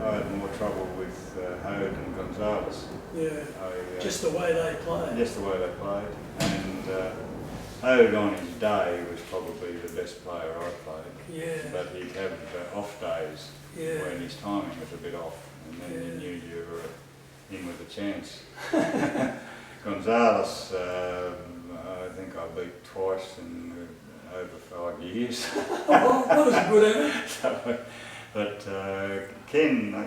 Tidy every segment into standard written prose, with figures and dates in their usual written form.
I had more trouble with Hode and Gonzalez. Yeah. Just the way they played. Just the way they played. And Hode on his day was probably the best player I played. Yeah. But he'd have off days when his timing was a bit off, and then you knew you were in with a chance. Gonzalez, I think I beat twice in over 5 years. Well, that was a good effort. But Ken, I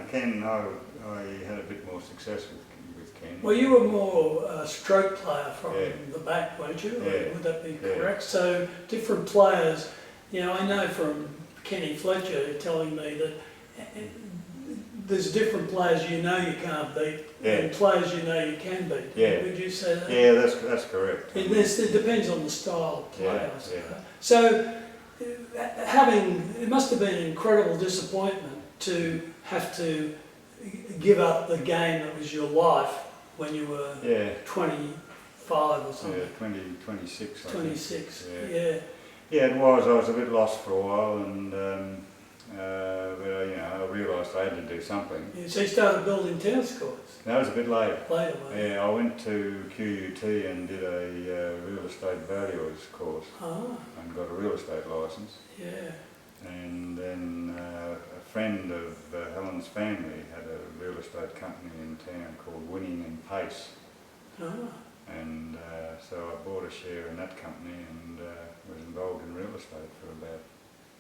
had a bit more success with Ken. Well, you were more a stroke player from the back, weren't you? Yeah. Would that be correct? So different players, you know, I know from Kenny Fletcher telling me that there's different players you know you can't beat and players you know you can beat. Yeah. Would you say that? Yeah, that's correct. It depends on the style of play, I suppose. Yeah. So, it must have been an incredible disappointment to have to give up the game that was your life when you were 25 or something. Yeah, 26. 26, Yeah, it was. I was a bit lost for a while, and but you know, I realised I had to do something. Yeah, so you started building tennis courts? That was a bit later. Later, yeah, I went to QUT and did a real estate valuer's course and got a real estate licence. Yeah. And then a friend of Helen's family had a real estate company in town called Winning and Pace. And so I bought a share in that company and was involved in real estate for about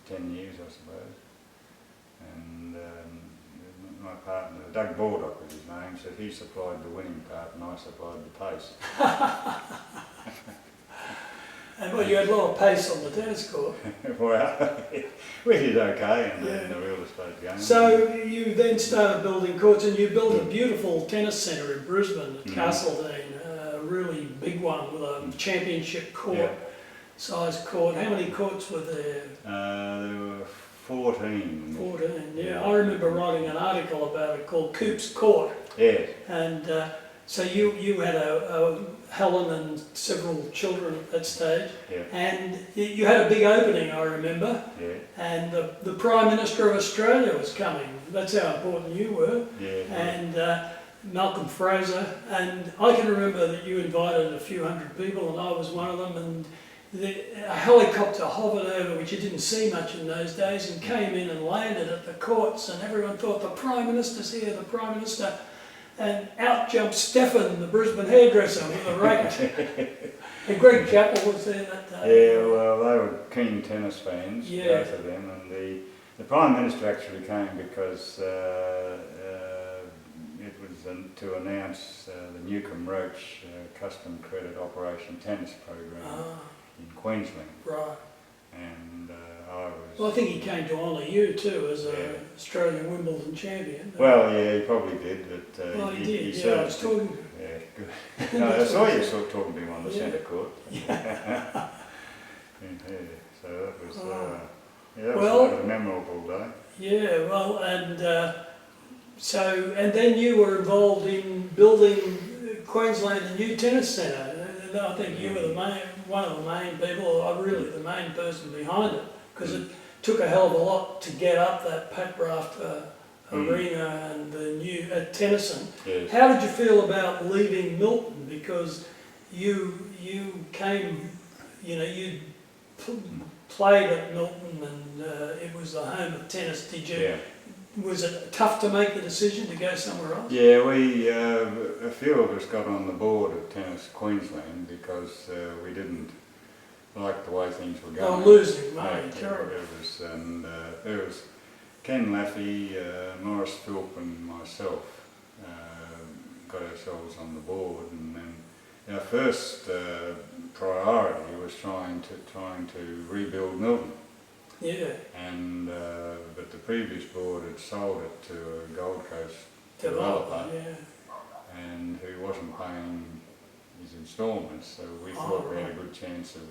10 years, I suppose. And my partner, Doug Baldock was his name, said he supplied the winning part and I supplied the pace. And well, you had a lot of pace on the tennis court. Well, we did okay in the real estate game. So you then started building courts, and you built a beautiful tennis centre in Brisbane at Castledine, a really big one with a championship court, size court. How many courts were there? There were 14. 14, yeah. I remember writing an article about it called Coop's Court. Yeah. And so you had a Helen and several children at that stage, and you had a big opening, I remember, and the Prime Minister of Australia was coming. That's how important you were, and Malcolm Fraser, and I can remember that you invited a few hundred people, and I was one of them, and a helicopter hovered over, which you didn't see much in those days, and came in and landed at the courts, and everyone thought, the Prime Minister's here, the Prime Minister. And out jumped Stefan, the Brisbane hairdresser, with a rake. And Greg Chappell was there that day. Yeah, well, they were keen tennis fans, both of them. And the Prime Minister actually came because it was to announce the Newcomb Roach Custom Credit Operation Tennis Program in Queensland. Right. And I was... Well, I think he came to honour you too as an Australian Wimbledon champion. Well, yeah, he probably did, but... well, he did, I was talking to him. Yeah, good. No, I saw you talking to him on the centre court. Yeah. So that was, that was a memorable day. Yeah, well, and and then you were involved in building Queensland new tennis centre. And I think you were one of the main people, really the main person behind it, because it took a hell of a lot to get up that Pat Raft arena and the new at Tennyson. Yes. How did you feel about leaving Milton? Because you came, you played at Milton, and it was the home of tennis. Did you? Was it tough to make the decision to go somewhere else? Yeah, we a few of us got on the board of Tennis Queensland because we didn't like the way things were going. They were losing money, terrible. There was Ken Laffey, Morris Philp and myself got ourselves on the board, and then our first priority was trying to rebuild Milton. Yeah. And but the previous board had sold it to a Gold Coast developer, and who wasn't paying his instalments, so we thought we had a good chance of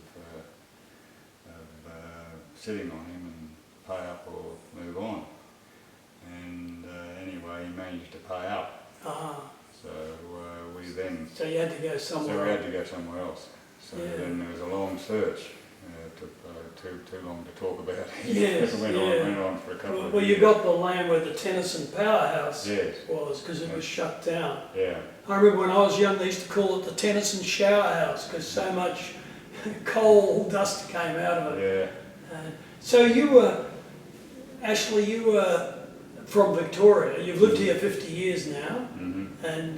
sitting on him and pay up or move on. And anyway, he managed to pay up. So we then... So you had to go somewhere else. So we had to go somewhere else. So then there was a long search. It took too long to talk about. Yes, It went on for a couple of years. Well, you got the land where the Tennyson powerhouse Yes. was, because it was shut down. Yeah. I remember when I was young, they used to call it the Tennyson shower house, because so much coal dust came out of it. Yeah. So you were, Ashley, you were from Victoria. You've lived here 50 years now. Mm-hmm. And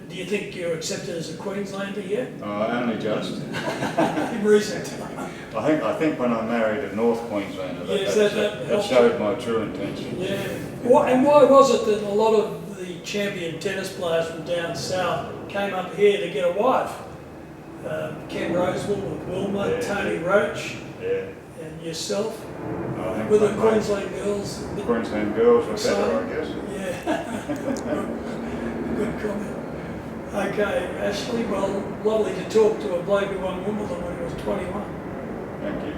do you think you're accepted as a Queenslander yet? Only just. In recent time. I think when I married a North Queenslander, Yes, that showed my true intention. Yeah. And why was it that a lot of the champion tennis players from down south came up here to get a wife? Ken Rosewell with Wilma, Tony Roach, and yourself. Were the Queensland girls? The Queensland girls were better, I guess. Yeah. Good comment. Okay, Ashley, well, lovely to talk to a bloke who won Wimbledon when he was 21. Thank you.